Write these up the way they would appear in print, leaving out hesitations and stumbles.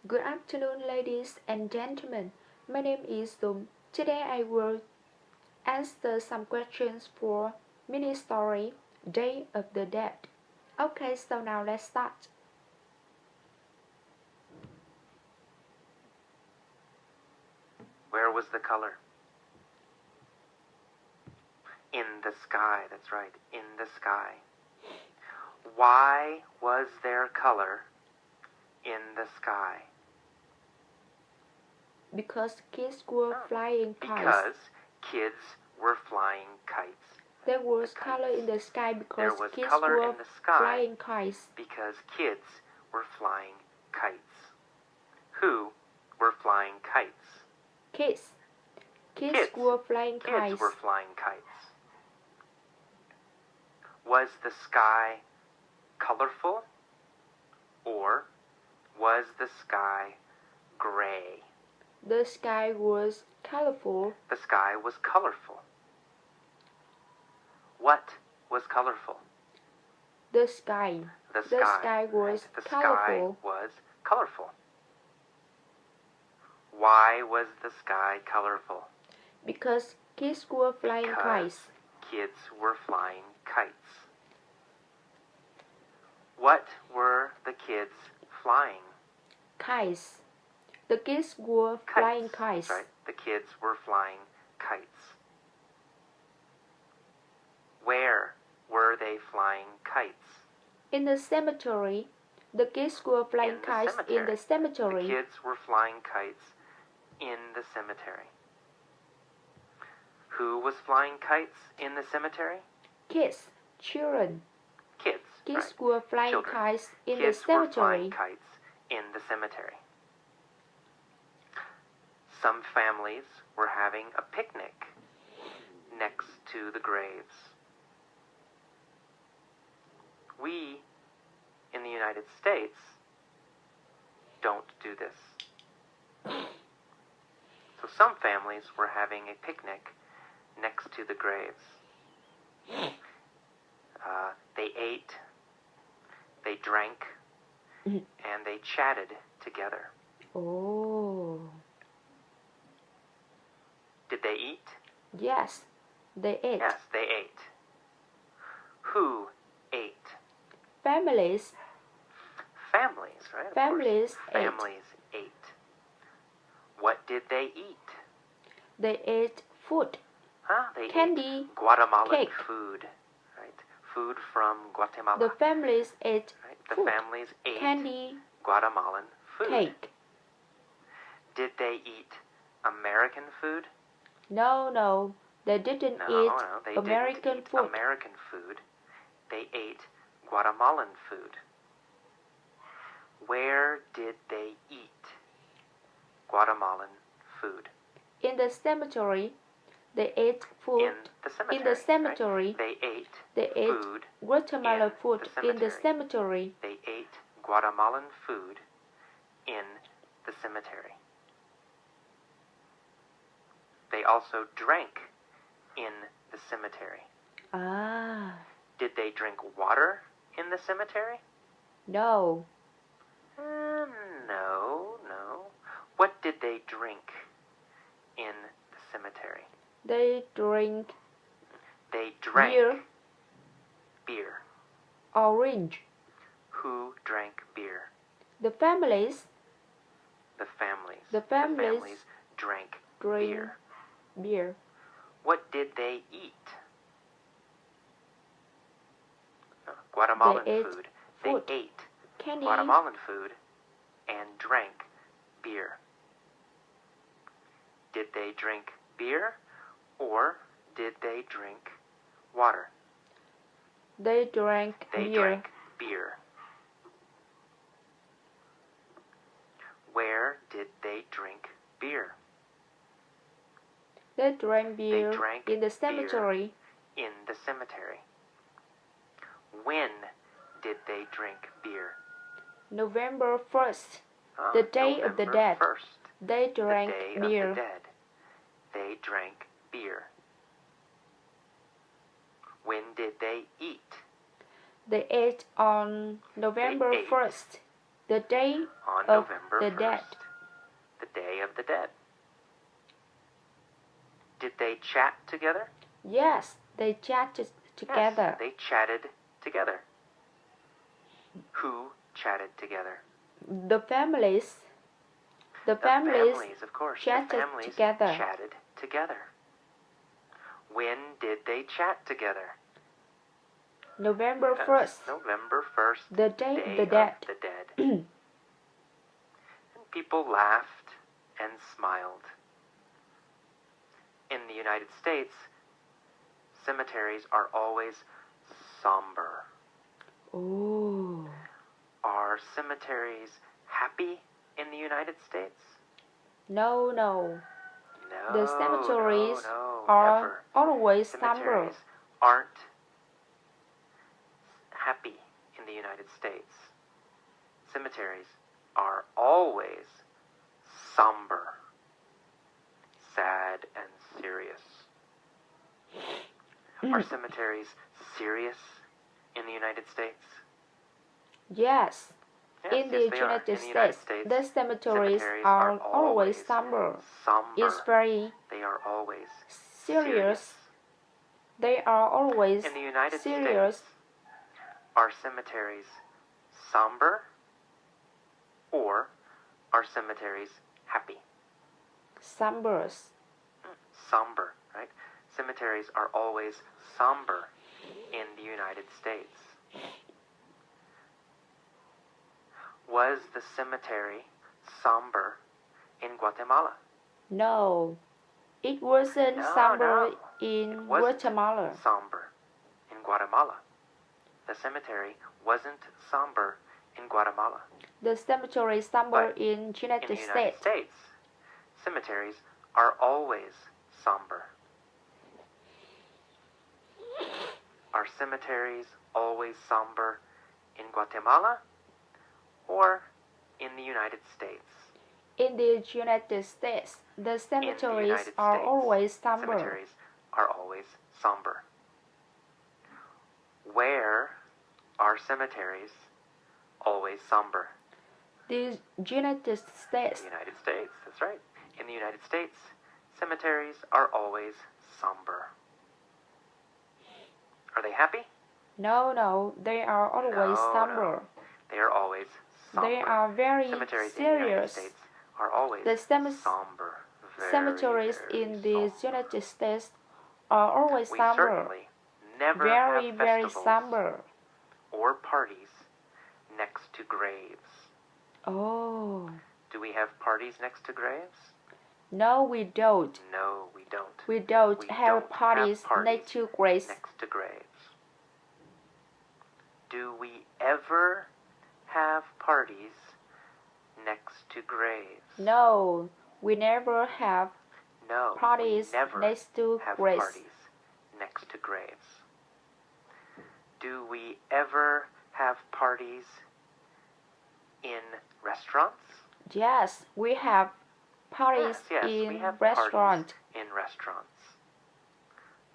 Good afternoon, ladies and gentlemen. My name is Dum. Today I will answer some questions for mini story Day of the Dead. Okay, so now let's start. Where was the color? In the sky, that's right, in the sky. Why was there color in the sky? Because kids were flying kites. Because kids were flying kites. There was color in the sky because There was kids color were in the sky flying kites. Because kids were flying kites. Who were flying kites? Kids. Kids were flying Kids kites. were flying kites. Was the sky colorful, or was the sky gray? The sky was colorful. The sky was colorful. What was colorful? The sky. The The sky was The colorful. sky was colorful. Why was the sky colorful? Because kids were flying Because kites. kids were flying kites. What were the kids flying? Kites. The kids were flying kites. That's right. The kids were flying kites. Where were they flying kites? In the cemetery. The kids were flying kites in the cemetery. The kids were flying kites in the cemetery. Who was flying kites in the cemetery? Kids. Children. Kids. Kids right. were flying Children. kites in Kids the cemetery. were flying kites in the cemetery. Some families were having a picnic next to the graves. We, in the United States, don't do this. So some families were having a picnic next to the graves. They ate, they drank, and they chatted together. Oh. Did they eat? Yes, they ate. Yes, they ate. Who ate? Families. Families, right? Families ate. Families ate. What did they eat? They ate food. They Candy, ate Guatemalan cake. food, right? Food from Guatemala. The families ate right? The food, families ate candy, Guatemalan food. cake. Did they eat American food? No, they didn't eat They American didn't eat food. American food. They ate Guatemalan food. Where did they eat Guatemalan food? In the cemetery, they ate food. In the cemetery. In the cemetery, right? they ate food Guatemalan food in the cemetery. cemetery. They ate Guatemalan food in the cemetery. They also drank in the cemetery. Ah, Did they drink water in the cemetery? no. No. What did they drink in the cemetery? They drank Beer. orange. Who drank beer? The families The families. The families drank drink beer. What did they eat? Guatemalan They ate food. food, They ate candy, Guatemalan food and drank beer. Did they drink beer, or did they drink water? They drank They beer. drank beer. Where did they drink beer? They drank beer drank in the beer. cemetery. In the cemetery. When did they drink beer? November 1st, the Day of the November Dead. 1st, They drank the Day beer. of the Dead. They drank beer. When did they eat? They ate on November They ate. 1st, The Day On of November the 1st. Dead. The Day of the Dead. Did they chat together? Yes, they chatted together. Yes, they chatted together. Who chatted together? The families. The families Of course. chatted The families together. chatted together. When did they chat together? November Yes, 1st. November 1st. The Day of the Of Dead. the Dead. And people laughed and smiled. In the United States, cemeteries are always somber. Oh. Are cemeteries happy in the United States? No. No. The cemeteries no, are never. always somber. Cemeteries aren't happy in the United States. Cemeteries are always somber, sad, and serious. Are cemeteries serious in the United States? Yes. Yes, In the yes, they are. United In the United States, States, the cemeteries are always somber. It's very They are always serious. They are always In the United serious. States, are cemeteries somber or are cemeteries happy? Sombers. Somber, right? Cemeteries are always somber in the United States. Was the cemetery somber in Guatemala? No, it wasn't somber in It wasn't Guatemala. somber in Guatemala. The cemetery wasn't somber in Guatemala. The cemetery is somber But in In the United United States. States, cemeteries are always somber. Are cemeteries always somber in Guatemala or in the United States? In the United States, the cemeteries United are States, always somber. Cemeteries are always somber. Where are cemeteries always somber? The United States. The United States, that's right. In the United States, cemeteries are always somber. Are they happy? No, they are always No, somber. They are always somber. They are very Cemeteries in the United serious. States are always The somber. cemeteries very in the somber. United States are always We somber. certainly never Very, have very festivals somber. or parties next to graves. Oh. Do we have parties next to graves? No, we don't. No, we don't. We don't We have don't parties have next to graves. Next to graves. Do we ever have parties next to graves? No, we never have No, parties we never next to have graves. parties next to graves. Do we ever have parties in restaurants? Yes, we have parties Yes, in we have restaurants. parties in restaurants.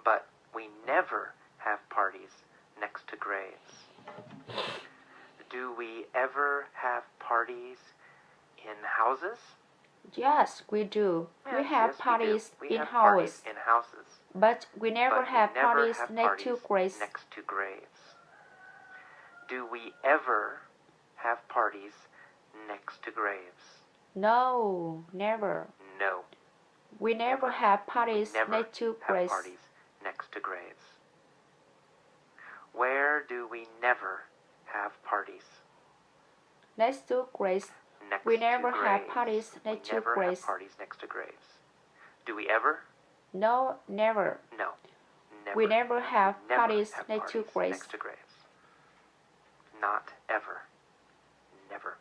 But we never have parties next to graves. Do we ever have parties in houses? Yes, we do. We have parties we in have houses, parties in houses. but we never But have we never parties have next to parties graves. next to graves. Do we ever have parties next to graves? No, never. No. We never have parties never next to have graves. parties next to graves. Where do we never have parties? Next to graves. Next We to never have graves. parties We next to never graves. have parties next to graves. Do we ever? No, never. No. Never. We never have Never parties have next to parties graves. next to graves. Not ever. Never.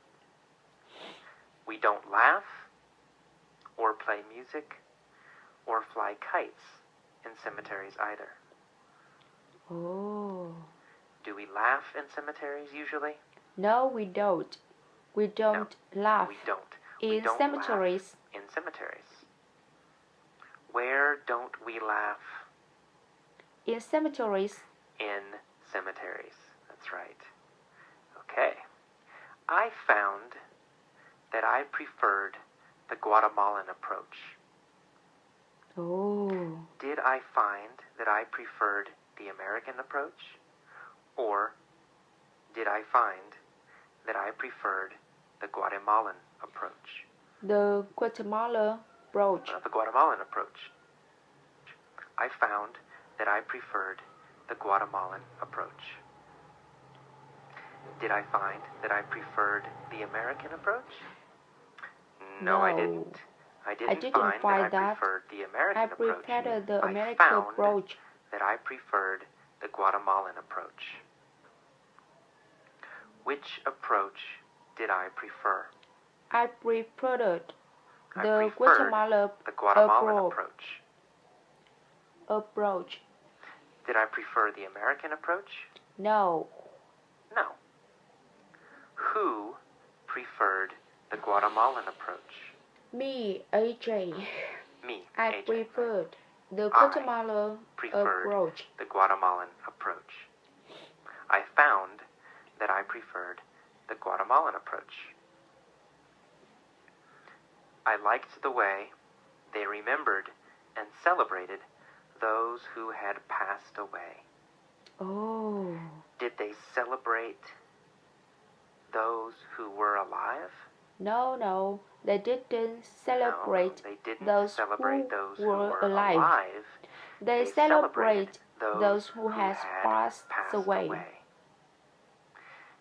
We don't laugh, or play music, or fly kites in cemeteries either. Oh. Do we laugh in cemeteries usually? No, we don't. We don't laugh We don't. in we don't cemeteries. laugh in cemeteries. Where don't we laugh? In cemeteries. In cemeteries. That's right. Okay. I found that I preferred the Guatemalan approach. Oh. Did I find that I preferred the American approach? Or did I find that I preferred the Guatemalan approach? The Guatemala approach. The Guatemalan approach. I found that I preferred the Guatemalan approach. Did I find that I preferred the American approach? No, I didn't. I didn't find that I preferred the American approach. I preferred the American I found approach. that I preferred the Guatemalan approach. Which approach did I prefer? I preferred I the preferred Guatemala the Guatemalan approach. Did I prefer the American approach? No. No. Who preferred the Guatemalan approach? Me, AJ. Me, I AJ. preferred the Guatemala approach. The Guatemalan approach. I found that I preferred the Guatemalan approach. I liked the way they remembered and celebrated those who had passed away. Oh. Did they celebrate those who were alive? No, they didn't celebrate those who were alive. They celebrate those who had passed away.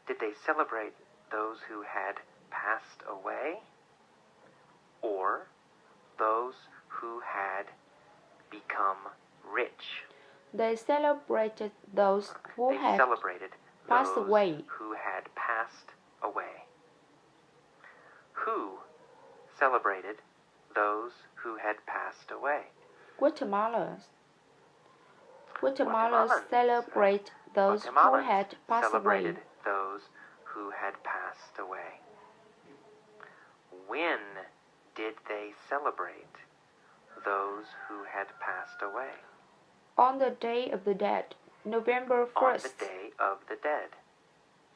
Did they celebrate those who had passed away? Or those who had become rich? They celebrated those who had passed away. Who had passed away. Who celebrated those who had passed away? Guatemalans celebrate those who had passed away. Those who had passed away. When did they celebrate those who had passed away? On the Day of the Dead, November 1st. On the Day of the Dead,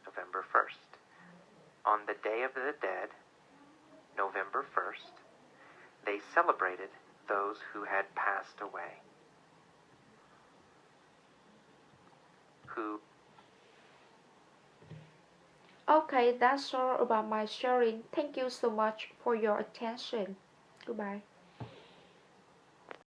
November 1st. On the Day of the Dead, November 1st, they celebrated those who had passed away. Who? Okay, that's all about my sharing. Thank you so much for your attention. Goodbye.